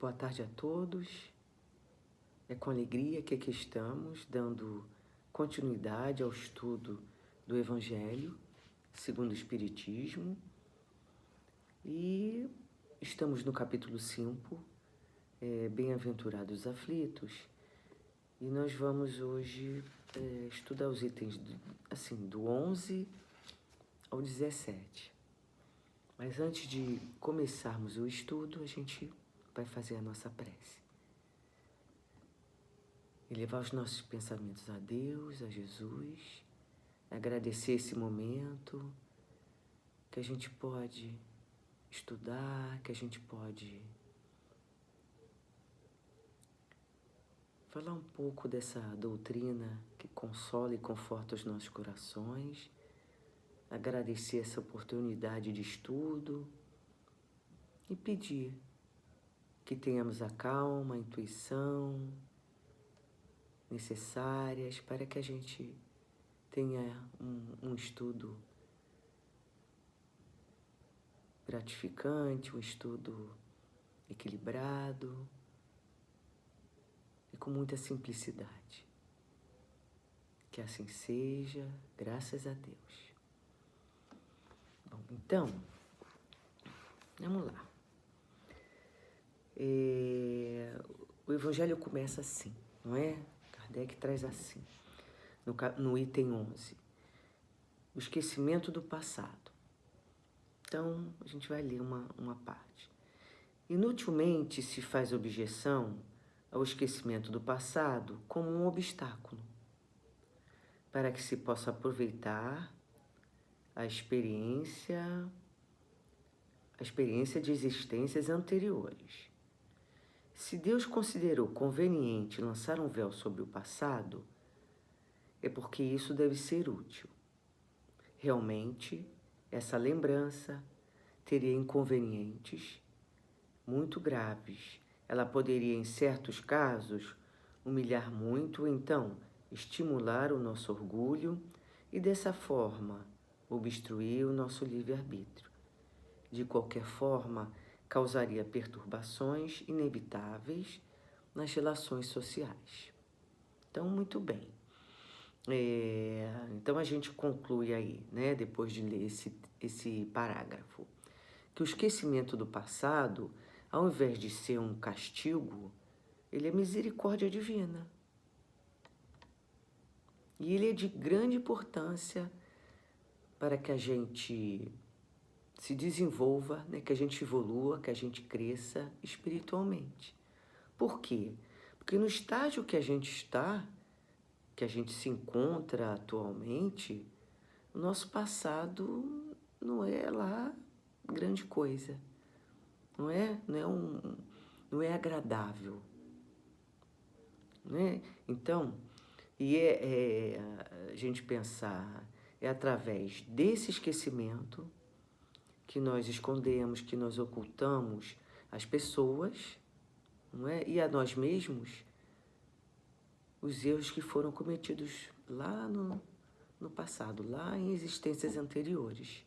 Boa tarde a todos. É com alegria que aqui estamos, dando continuidade ao estudo do Evangelho segundo o Espiritismo. E estamos no capítulo 5, Bem-aventurados os aflitos. E nós vamos hoje estudar os itens do 11 ao 17. Mas antes de começarmos o estudo, a gente vai fazer a nossa prece. Elevar os nossos pensamentos a Deus, a Jesus, agradecer esse momento que a gente pode estudar, que a gente pode falar um pouco dessa doutrina que consola e conforta os nossos corações, agradecer essa oportunidade de estudo e pedir que tenhamos a calma, a intuição necessárias para que a gente tenha um estudo gratificante, um estudo equilibrado e com muita simplicidade. Que assim seja, graças a Deus. Bom, então, vamos lá. O Evangelho começa assim, não é? Kardec traz assim, no item 11, o esquecimento do passado. Então, a gente vai ler uma parte. Inutilmente se faz objeção ao esquecimento do passado como um obstáculo, para que se possa aproveitar a experiência de existências anteriores. Se Deus considerou conveniente lançar um véu sobre o passado, é porque isso deve ser útil. Realmente, essa lembrança teria inconvenientes muito graves. Ela poderia, em certos casos, humilhar muito, ou então estimular o nosso orgulho e, dessa forma, obstruir o nosso livre-arbítrio. De qualquer forma, causaria perturbações inevitáveis nas relações sociais. Então, muito bem. Então, a gente conclui aí, né, depois de ler esse parágrafo, que o esquecimento do passado, ao invés de ser um castigo, ele é misericórdia divina. E ele é de grande importância para que a gente se desenvolva, né, que a gente evolua, que a gente cresça espiritualmente. Por quê? Porque no estágio que a gente está, que a gente se encontra atualmente, o nosso passado não é lá grande coisa. Não é agradável. Né? Então, a gente pensar, é através desse esquecimento que nós escondemos, que nós ocultamos as pessoas, não é? E a nós mesmos, os erros que foram cometidos lá no passado, lá em existências anteriores.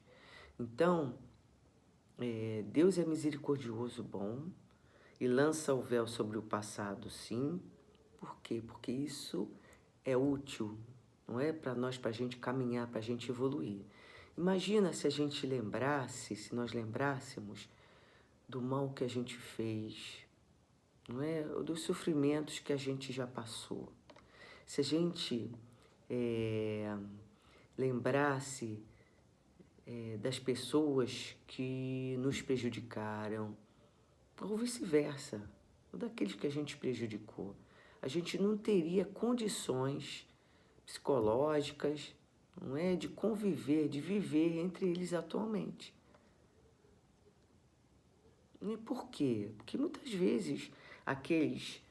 Então, Deus é misericordioso, bom, e lança o véu sobre o passado, sim. Por quê? Porque isso é útil, não é? Para nós, para a gente caminhar, para a gente evoluir. Imagina se nós lembrássemos do mal que a gente fez, não é? Dos sofrimentos que a gente já passou. Se a gente lembrasse das pessoas que nos prejudicaram, ou vice-versa, ou daqueles que a gente prejudicou, a gente não teria condições psicológicas, não é, de conviver, de viver entre eles atualmente. E por quê? Porque muitas vezes aqueles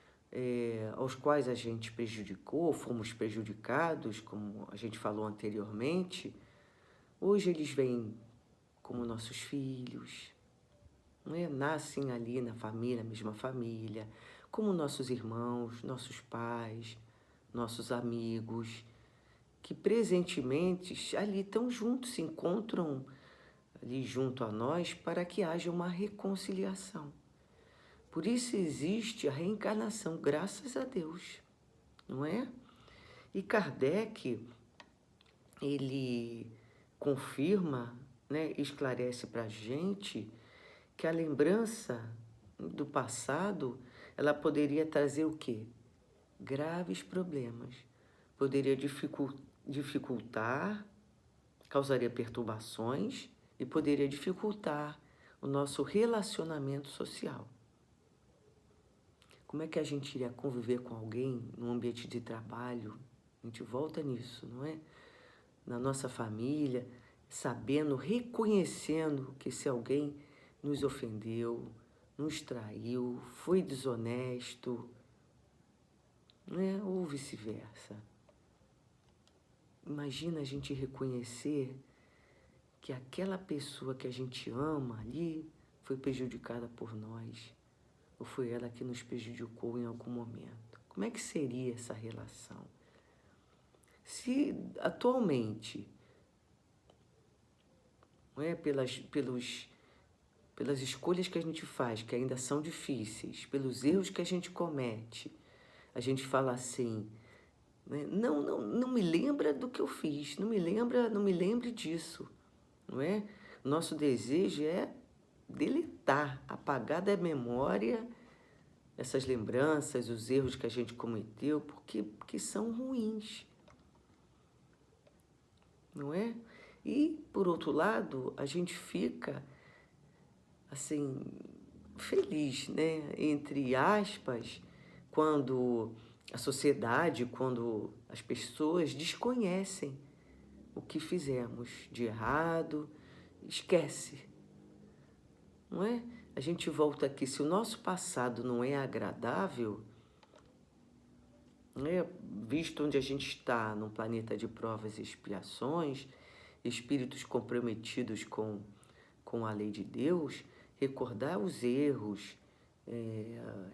aos quais a gente prejudicou, fomos prejudicados, como a gente falou anteriormente, hoje eles vêm como nossos filhos, não é? Nascem ali na mesma família, como nossos irmãos, nossos pais, nossos amigos, que presentemente ali estão juntos, se encontram ali junto a nós para que haja uma reconciliação. Por isso existe a reencarnação, graças a Deus, não é? E Kardec, ele confirma, né, esclarece para a gente que a lembrança do passado, ela poderia trazer o quê? Graves problemas. Poderia dificultar, causaria perturbações e poderia dificultar o nosso relacionamento social. Como é que a gente iria conviver com alguém no ambiente de trabalho? A gente volta nisso, não é? Na nossa família, sabendo, reconhecendo que se alguém nos ofendeu, nos traiu, foi desonesto, né? Ou vice-versa. Imagina a gente reconhecer que aquela pessoa que a gente ama ali foi prejudicada por nós, ou foi ela que nos prejudicou em algum momento. Como é que seria essa relação? Se atualmente, não é, pelas escolhas que a gente faz, que ainda são difíceis, pelos erros que a gente comete, a gente fala assim, né? Não me lembra do que eu fiz, não me lembre disso, não é? Nosso desejo é deletar, apagar da memória essas lembranças, os erros que a gente cometeu, porque são ruins, não é? E, por outro lado, a gente fica, assim, feliz, né? Entre aspas, quando a sociedade, quando as pessoas desconhecem o que fizemos de errado, esquece, não é? A gente volta aqui, se o nosso passado não é agradável, né, visto onde a gente está, num planeta de provas e expiações, espíritos comprometidos com a lei de Deus, recordar os erros,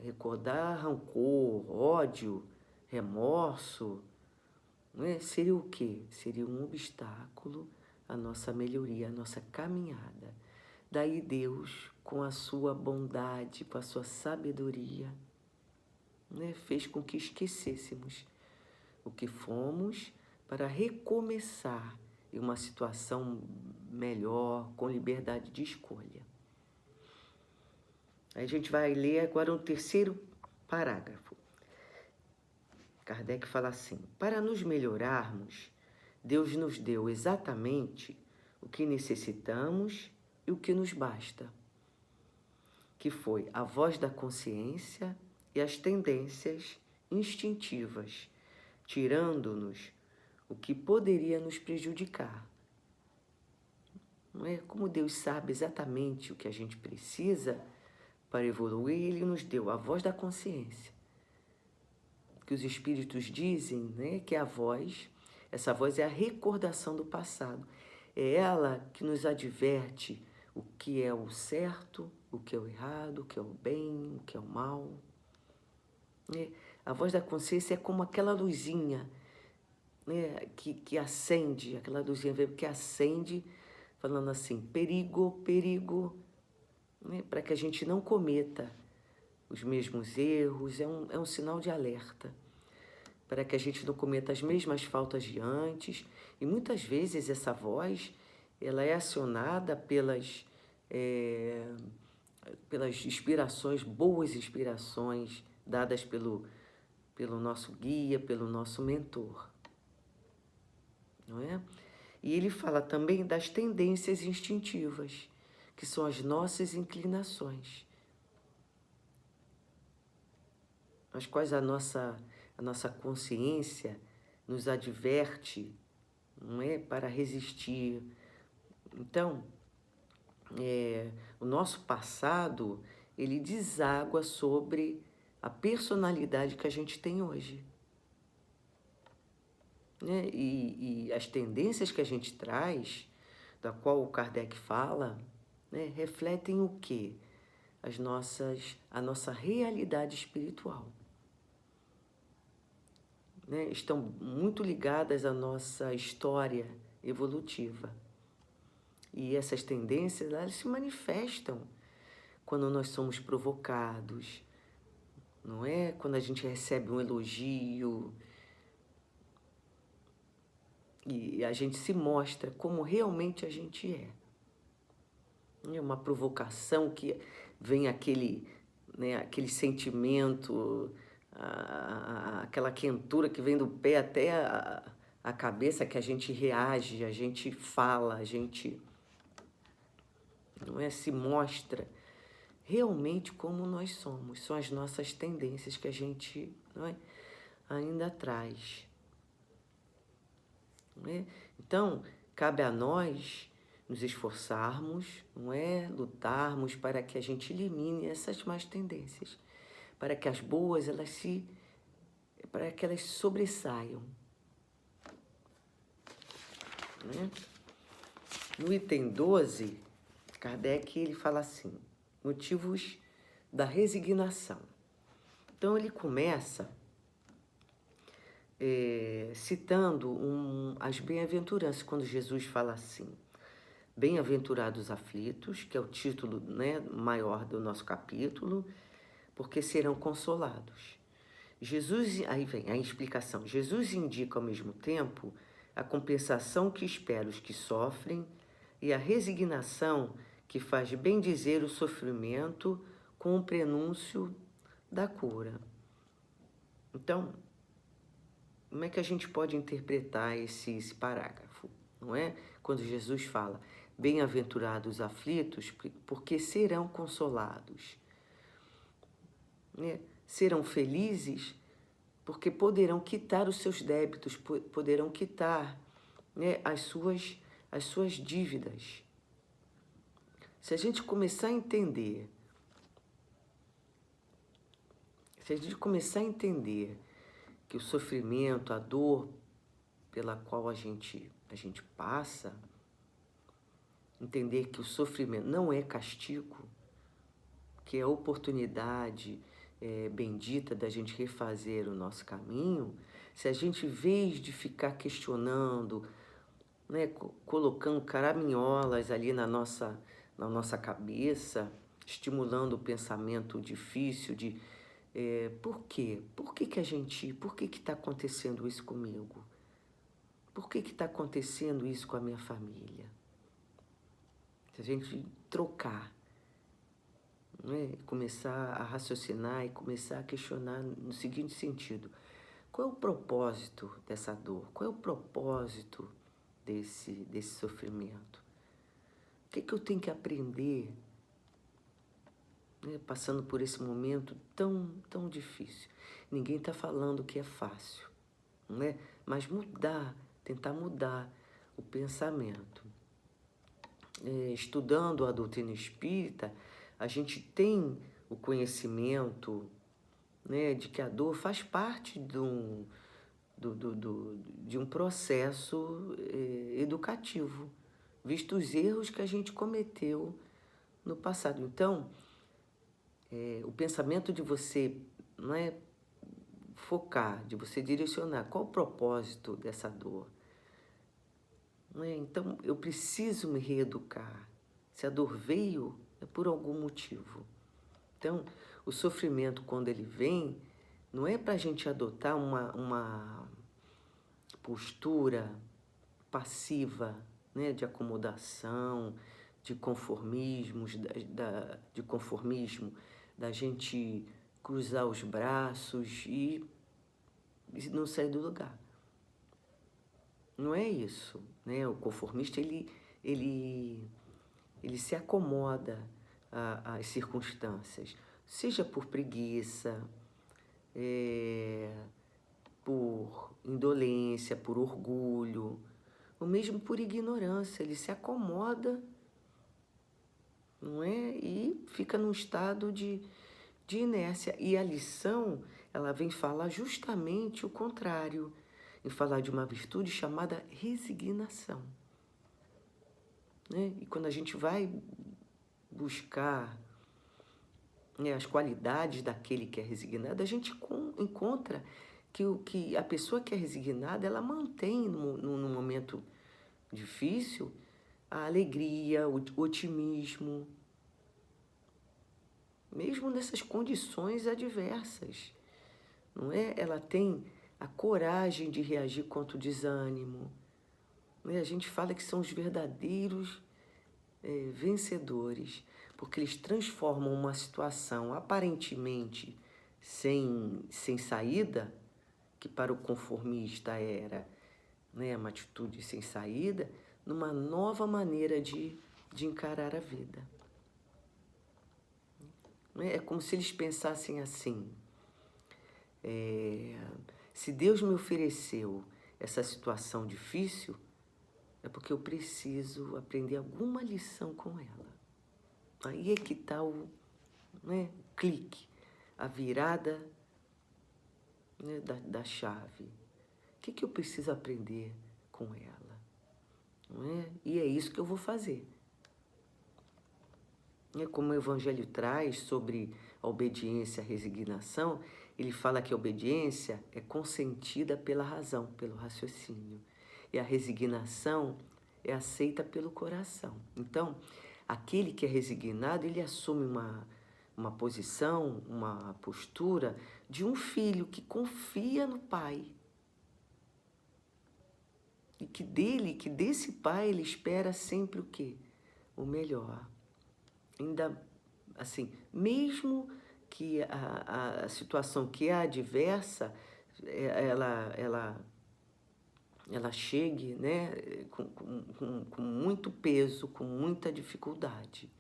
recordar rancor, ódio, remorso, né, seria o quê? Seria um obstáculo à nossa melhoria, à nossa caminhada. Daí Deus, com a sua bondade, com a sua sabedoria, né, fez com que esquecêssemos o que fomos para recomeçar em uma situação melhor, com liberdade de escolha. Aí a gente vai ler agora um terceiro parágrafo. Kardec fala assim: para nos melhorarmos, Deus nos deu exatamente o que necessitamos e o que nos basta, que foi a voz da consciência e as tendências instintivas, tirando-nos o que poderia nos prejudicar. Não é? Como Deus sabe exatamente o que a gente precisa para evoluir, Ele nos deu a voz da consciência, que os espíritos dizem, né, que a voz, essa voz é a recordação do passado. É ela que nos adverte o que é o certo, o que é o errado, o que é o bem, o que é o mal. A voz da consciência é como aquela luzinha, né, que acende, aquela luzinha que acende, falando assim, perigo, perigo, né, para que a gente não cometa os mesmos erros, é um sinal de alerta, para que a gente não cometa as mesmas faltas de antes. E muitas vezes essa voz, ela é acionada pelas inspirações, boas inspirações dadas pelo nosso guia, pelo nosso mentor, não é? E ele fala também das tendências instintivas, que são as nossas inclinações, as quais a nossa consciência nos adverte, não é, para resistir. Então, o nosso passado, ele deságua sobre a personalidade que a gente tem hoje, né? E as tendências que a gente traz, da qual o Kardec fala, né, refletem o quê? A nossa realidade espiritual, né? Estão muito ligadas à nossa história evolutiva. E essas tendências, elas se manifestam quando nós somos provocados, não é? Quando a gente recebe um elogio e a gente se mostra como realmente a gente é. É uma provocação que vem aquele, né, aquele sentimento, aquela quentura que vem do pé até a cabeça, que a gente reage, a gente fala, a gente, não é, se mostra realmente como nós somos. São as nossas tendências que a gente, não é, ainda traz. Não é? Então, cabe a nós nos esforçarmos, não é? Lutarmos para que a gente elimine essas más tendências, para que as boas para que elas sobressaiam. Né? No item 12, Kardec ele fala assim, motivos da resignação. Então ele começa citando as bem-aventuranças, quando Jesus fala assim, bem-aventurados aflitos, que é o título, né, maior do nosso capítulo, porque serão consolados. Jesus, aí vem a explicação, Jesus indica ao mesmo tempo a compensação que espera os que sofrem e a resignação que faz bendizer o sofrimento com o prenúncio da cura. Então, como é que a gente pode interpretar esse parágrafo, não é? Quando Jesus fala, bem-aventurados os aflitos, porque serão consolados. Né? Serão felizes, porque poderão quitar os seus débitos, poderão quitar, né, as suas dívidas. Se a gente começar a entender, que o sofrimento, a dor pela qual a gente passa, entender que o sofrimento não é castigo, que é a oportunidade bendita da gente refazer o nosso caminho, se a gente, em vez de ficar questionando, né, colocando caraminholas ali na nossa cabeça, estimulando o pensamento difícil de por quê? Por que está acontecendo isso comigo? Por que está acontecendo isso com a minha família? Se a gente trocar, né, começar a raciocinar e começar a questionar no seguinte sentido, qual é o propósito dessa dor? Qual é o propósito desse sofrimento? O que eu tenho que aprender, né, passando por esse momento tão difícil? Ninguém está falando que é fácil, né? Mas tentar mudar o pensamento. Estudando a doutrina espírita, a gente tem o conhecimento, né, de que a dor faz parte de um processo educativo, visto os erros que a gente cometeu no passado. Então, o pensamento de você, não é, focar, de você direcionar qual o propósito dessa dor. Não é? Então, eu preciso me reeducar. Se a dor veio, é por algum motivo. Então, o sofrimento, quando ele vem, não é para a gente adotar uma postura passiva, né, de acomodação, de conformismo, da gente cruzar os braços e não sair do lugar. Não é isso, né? O conformista, ele se acomoda às circunstâncias, seja por preguiça, por indolência, por orgulho, ou mesmo por ignorância. Ele se acomoda, não é? E fica num estado de inércia. E a lição, ela vem falar justamente o contrário, em falar de uma virtude chamada resignação. Né? E quando a gente vai buscar, né, as qualidades daquele que é resignado, a gente encontra que a pessoa que é resignada, ela mantém no momento difícil a alegria, o otimismo, mesmo nessas condições adversas, não é? Ela tem a coragem de reagir contra o desânimo, não é? A gente fala que são os verdadeiros vencedores, porque eles transformam uma situação aparentemente sem saída, que para o conformista era, né, uma atitude sem saída, numa nova maneira de encarar a vida. É como se eles pensassem assim, se Deus me ofereceu essa situação difícil, é porque eu preciso aprender alguma lição com ela. Aí é que está o clique, a virada, né, da chave. O que eu preciso aprender com ela? Não é? E é isso que eu vou fazer. Como o Evangelho traz sobre a obediência, a resignação, ele fala que a obediência é consentida pela razão, pelo raciocínio. E a resignação é aceita pelo coração. Então, aquele que é resignado, ele assume uma posição, uma postura de um filho que confia no pai. E que desse pai, ele espera sempre o quê? O melhor. Ainda assim, mesmo que a situação que é adversa, ela chegue, né, com muito peso, com muita dificuldade.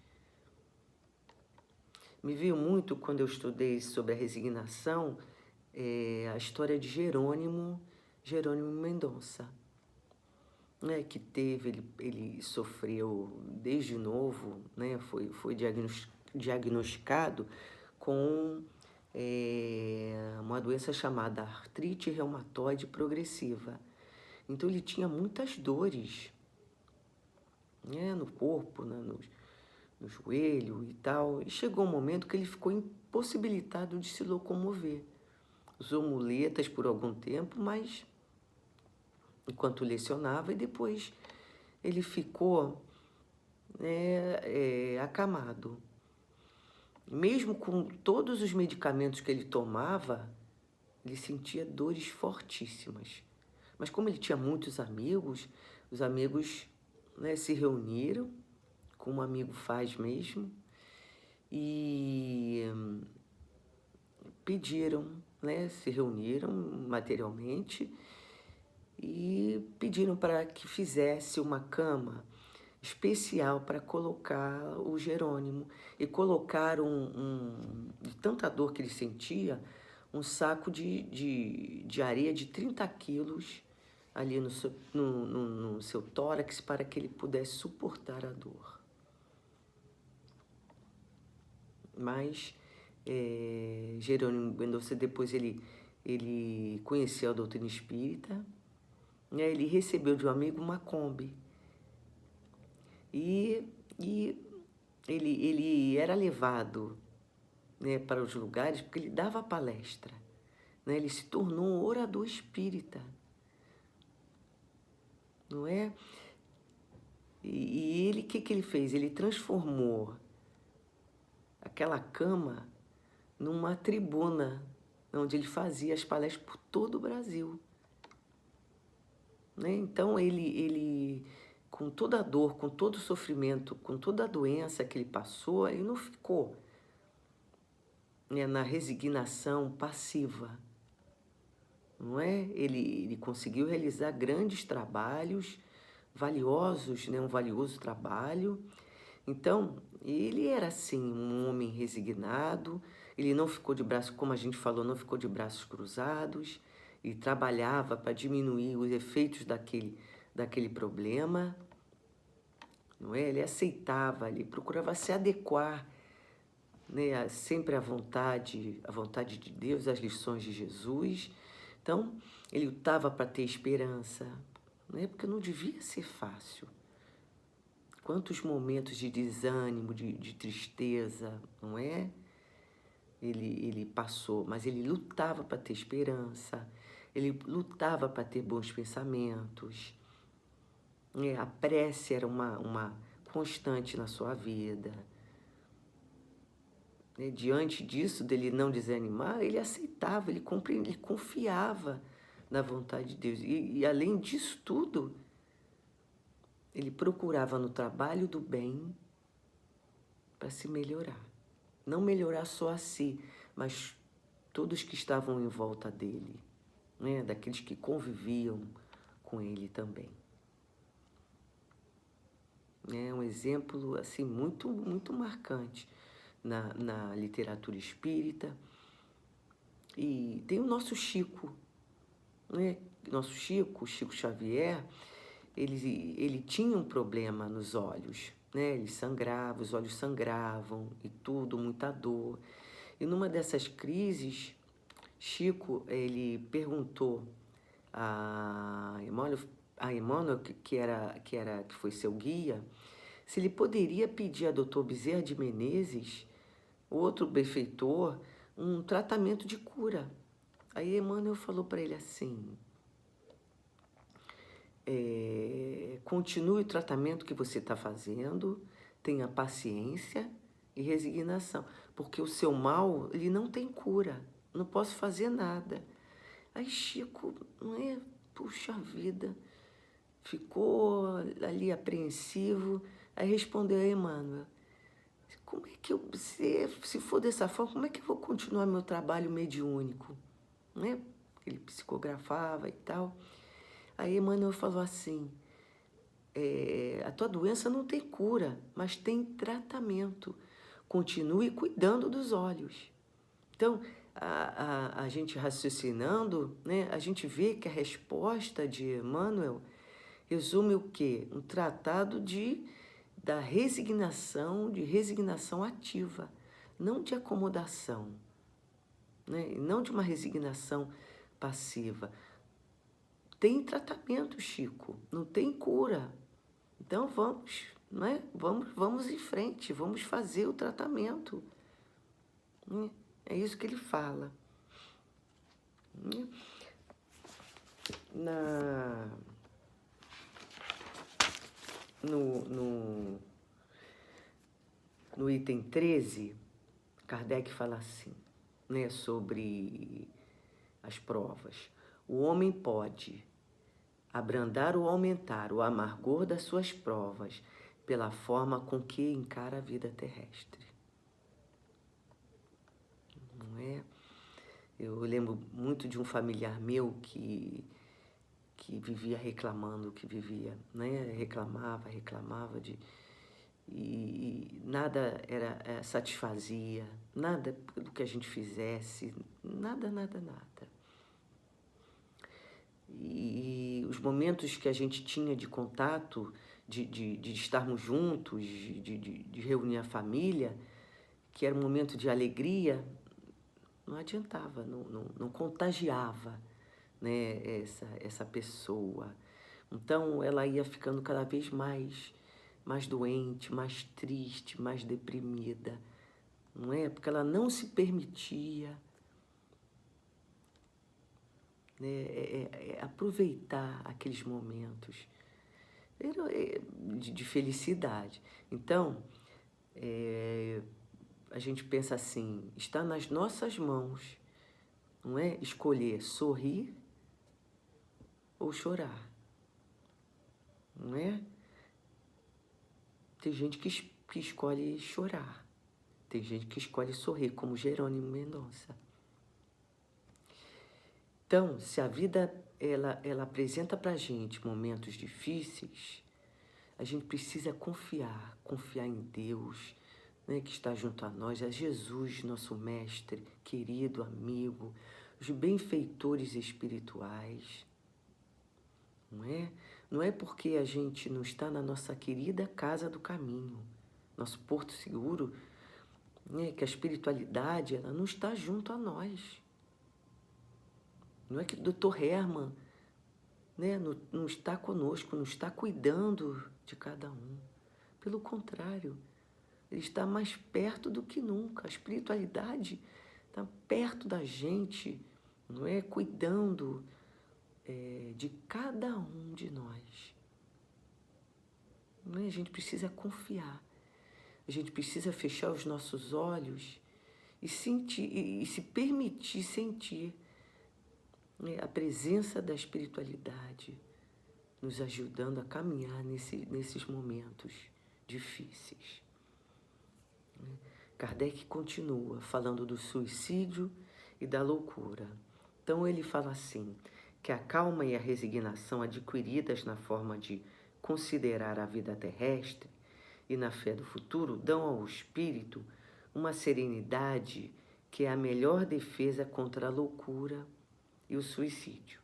Me veio muito, quando eu estudei sobre a resignação, a história de Jerônimo Mendonça, né, que ele sofreu desde novo, né, foi diagnosticado com uma doença chamada artrite reumatoide progressiva. Então ele tinha muitas dores, né, no corpo, né, no joelho e tal. E chegou um momento que ele ficou impossibilitado de se locomover. Usou muletas por algum tempo, mas enquanto lecionava, e depois ele ficou acamado. Mesmo com todos os medicamentos que ele tomava, ele sentia dores fortíssimas. Mas como ele tinha muitos amigos, os amigos, né, se reuniram, como um amigo faz mesmo, e pediram, né, se reuniram materialmente e pediram para que fizesse uma cama especial para colocar o Jerônimo, e colocaram, de tanta dor que ele sentia, um saco de areia de 30 quilos ali no seu tórax, para que ele pudesse suportar a dor. Mas Jerônimo Mendonça, depois ele conheceu a doutrina espírita, né? Ele recebeu de um amigo uma Kombi, e ele era levado, né, para os lugares, porque ele dava palestra, né? Ele se tornou um orador espírita, não é? E ele, o que ele fez? Ele transformou aquela cama numa tribuna, onde ele fazia as palestras por todo o Brasil, né? Então ele com toda a dor, com todo o sofrimento, com toda a doença que ele passou, ele não ficou, né, na resignação passiva, não é? Ele conseguiu realizar grandes trabalhos, valiosos, né? Um valioso trabalho. Então, ele era assim, um homem resignado, ele não ficou de braços, como a gente falou, não ficou de braços cruzados, e trabalhava para diminuir os efeitos daquele problema, não é? Ele aceitava, ele procurava se adequar, né, sempre à vontade de Deus, às lições de Jesus. Então, ele lutava para ter esperança, né? Porque não devia ser fácil. Quantos momentos de desânimo, de tristeza, não é? Ele passou, mas ele lutava para ter esperança, ele lutava para ter bons pensamentos. A prece era uma constante na sua vida. né? Diante disso, dele não desanimar, ele aceitava, ele compreendia, ele confiava na vontade de Deus. E além disso tudo, ele procurava no trabalho do bem para se melhorar. Não melhorar só a si, mas todos que estavam em volta dele, né? Daqueles que conviviam com ele também. É um exemplo assim muito marcante na literatura espírita. E tem o nosso Chico, né? Nosso Chico Xavier, ele tinha um problema nos olhos, né? Ele sangrava, os olhos sangravam e tudo, muita dor. E numa dessas crises, Chico, ele perguntou a Emmanuel, que foi seu guia, se ele poderia pedir a doutor Bezerra de Menezes, outro benfeitor, um tratamento de cura. Aí Emmanuel falou para ele assim: continue o tratamento que você está fazendo, tenha paciência e resignação, porque o seu mal, ele não tem cura, não posso fazer nada. Aí Chico, não é? Puxa vida, ficou ali apreensivo, aí respondeu a Emmanuel: como é que se for dessa forma, como é que eu vou continuar meu trabalho mediúnico? Né? Ele psicografava e tal. Aí Emmanuel falou assim: a tua doença não tem cura, mas tem tratamento. Continue cuidando dos olhos. Então, a gente raciocinando, né, a gente vê que a resposta de Emmanuel resume o quê? Um tratado da resignação, de resignação ativa, não de acomodação, né? Não de uma resignação passiva. Tem tratamento, Chico, não tem cura. Então vamos, né? Vamos em frente, vamos fazer o tratamento. É isso que ele fala. No item 13, Kardec fala assim, né, sobre as provas. O homem pode abrandar ou aumentar o amargor das suas provas pela forma com que encara a vida terrestre. Não é? Eu lembro muito de um familiar meu que vivia reclamando, né? Reclamava e nada satisfazia, nada do que a gente fizesse, nada. E os momentos que a gente tinha de contato, de estarmos juntos, de reunir a família, que era um momento de alegria, não adiantava, não contagiava, né, essa pessoa. Então ela ia ficando cada vez mais doente, mais triste, mais deprimida, não é? Porque ela não se permitia, né, aproveitar aqueles momentos de felicidade. Então, a gente pensa assim, está nas nossas mãos, não é? Escolher sorrir ou chorar, não é? Tem gente que escolhe chorar, tem gente que escolhe sorrir, como Jerônimo Mendonça. Então, se a vida ela apresenta para a gente momentos difíceis, a gente precisa confiar em Deus, né, que está junto a nós, a Jesus, nosso mestre, querido amigo, os benfeitores espirituais. Não é? Não é porque a gente não está na nossa querida casa do caminho, nosso porto seguro, né, que a espiritualidade ela não está junto a nós. Não é que o Dr. Herman, né, não está conosco, não está cuidando de cada um. Pelo contrário, ele está mais perto do que nunca. A espiritualidade está perto da gente, não é? Cuidando de cada um de nós. Não é? A gente precisa confiar. A gente precisa fechar os nossos olhos e sentir e se permitir sentir, né, a presença da espiritualidade nos ajudando a caminhar nesses momentos difíceis. Kardec continua falando do suicídio e da loucura. Então ele fala assim, que a calma e a resignação adquiridas na forma de considerar a vida terrestre e na fé do futuro dão ao espírito uma serenidade que é a melhor defesa contra a loucura e o suicídio.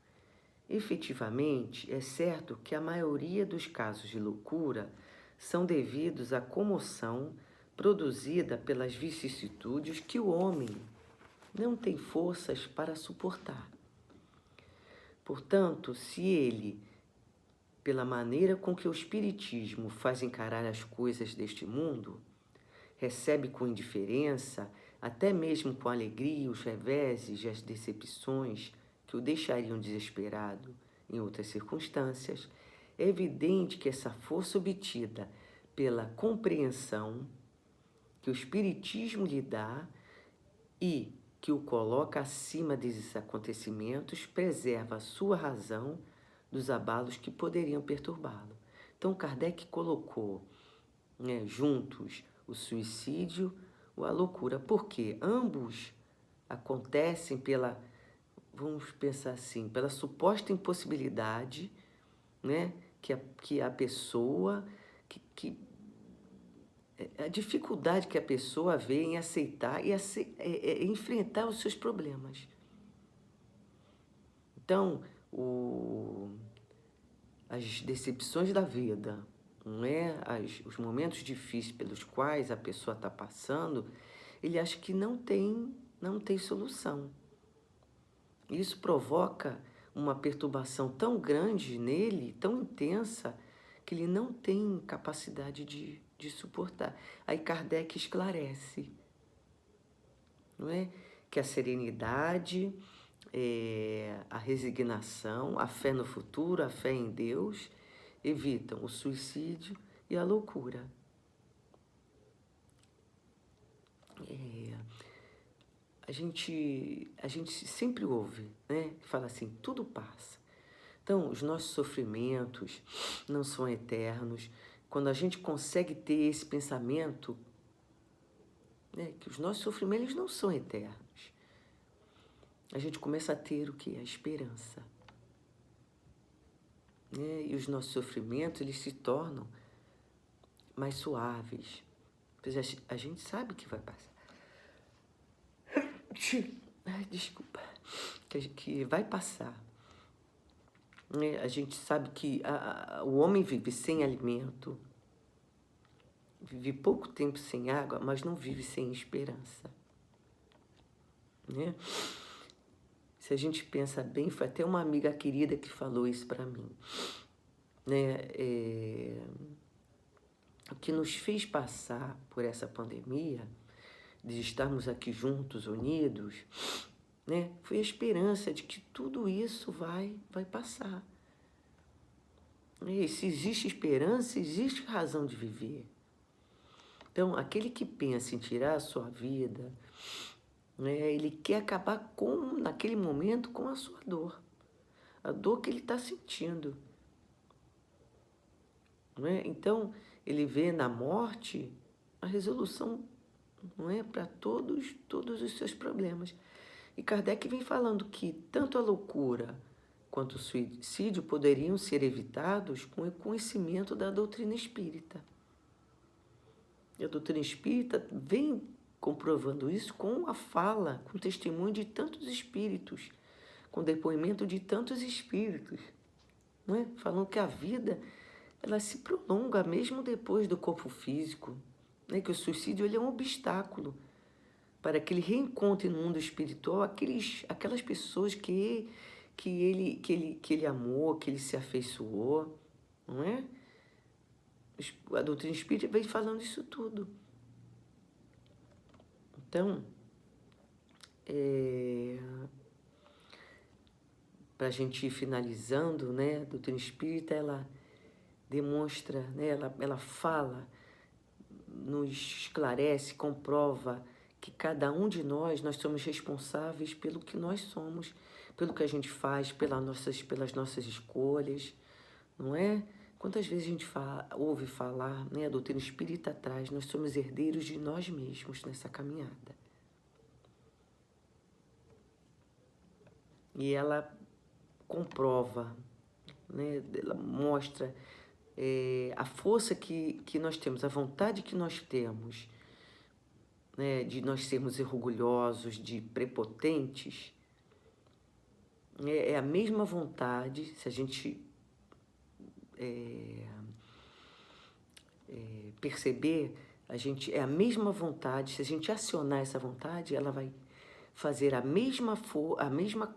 Efetivamente, é certo que a maioria dos casos de loucura são devidos à comoção produzida pelas vicissitudes que o homem não tem forças para suportar. Portanto, se ele, pela maneira com que o Espiritismo faz encarar as coisas deste mundo, recebe com indiferença, até mesmo com alegria, os reveses e as decepções que o deixariam desesperado em outras circunstâncias, é evidente que essa força obtida pela compreensão que o Espiritismo lhe dá e que o coloca acima desses acontecimentos, preserva a sua razão dos abalos que poderiam perturbá-lo. Então, Kardec colocou, né, juntos o suicídio ou a loucura, porque ambos acontecem pela, vamos pensar assim, pela suposta impossibilidade, né, que a pessoa, a dificuldade que a pessoa vê em aceitar e enfrentar os seus problemas. Então, as decepções da vida, não é? Os momentos difíceis pelos quais a pessoa está passando, ele acha que não tem solução. Isso provoca uma perturbação tão grande nele, tão intensa, que ele não tem capacidade de suportar. Aí Kardec esclarece, não é? Que a serenidade, a resignação, a fé no futuro, a fé em Deus, evitam o suicídio e a loucura. A gente sempre ouve, né? Fala assim, tudo passa. Então, os nossos sofrimentos não são eternos. Quando a gente consegue ter esse pensamento, né, que os nossos sofrimentos não são eternos, a gente começa a ter o quê? A esperança. Né? E os nossos sofrimentos, eles se tornam mais suaves. A gente sabe que vai passar. Ai, desculpa. Que vai passar. Né? A gente sabe que o homem vive sem alimento, vive pouco tempo sem água, mas não vive sem esperança. Né? Se a gente pensa bem, foi até uma amiga querida que falou isso para mim. Né? O que nos fez passar por essa pandemia, de estarmos aqui juntos, unidos, né, foi a esperança de que tudo isso vai passar. E se existe esperança, existe razão de viver. Então, aquele que pensa em tirar a sua vida, né, ele quer acabar naquele momento, com a sua dor. A dor que ele está sentindo. Né? Então, ele vê na morte a resolução, não é, para todos os seus problemas. E Kardec vem falando que tanto a loucura quanto o suicídio poderiam ser evitados com o conhecimento da doutrina espírita. E a doutrina espírita vem comprovando isso com a fala, com o testemunho de tantos espíritos, com o depoimento de tantos espíritos, não é? Falando que a vida, ela se prolonga mesmo depois do corpo físico, né? Que o suicídio, ele é um obstáculo para que ele reencontre no mundo espiritual aquelas pessoas que ele amou, que ele se afeiçoou, não é? A doutrina espírita vem falando isso tudo. Então, para a gente ir finalizando, né, a doutrina espírita, ela demonstra, né, ela fala, nos esclarece, comprova que cada um de nós somos responsáveis pelo que nós somos, pelo que a gente faz, pelas nossas escolhas, não é? Quantas vezes a gente ouve falar, né, a doutrina espírita traz, nós somos herdeiros de nós mesmos nessa caminhada. E ela comprova, né, ela mostra a força que nós temos, a vontade que nós temos, né, de nós sermos orgulhosos, de prepotentes, é a mesma vontade, se a gente perceber, é a mesma vontade, se a gente acionar essa vontade, ela vai fazer a mesma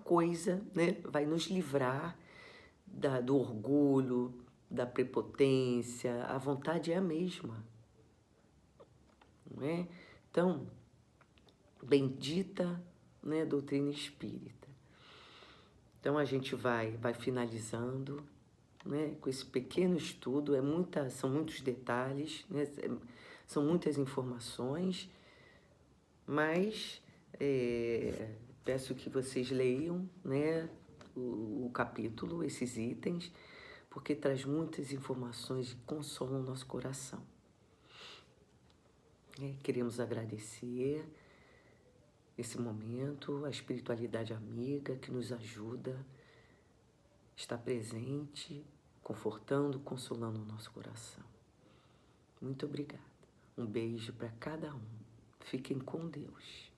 coisa, né? Vai nos livrar do orgulho, da prepotência, a vontade é a mesma, não é? Então, bendita, né, doutrina espírita. Então a gente vai finalizando, né, com esse pequeno estudo, são muitos detalhes, né, são muitas informações, mas peço que vocês leiam, né, o capítulo, esses itens, porque traz muitas informações e consolam o nosso coração. Queremos agradecer esse momento, a espiritualidade amiga que nos ajuda, está presente, confortando, consolando o nosso coração. Muito obrigada. Um beijo para cada um. Fiquem com Deus.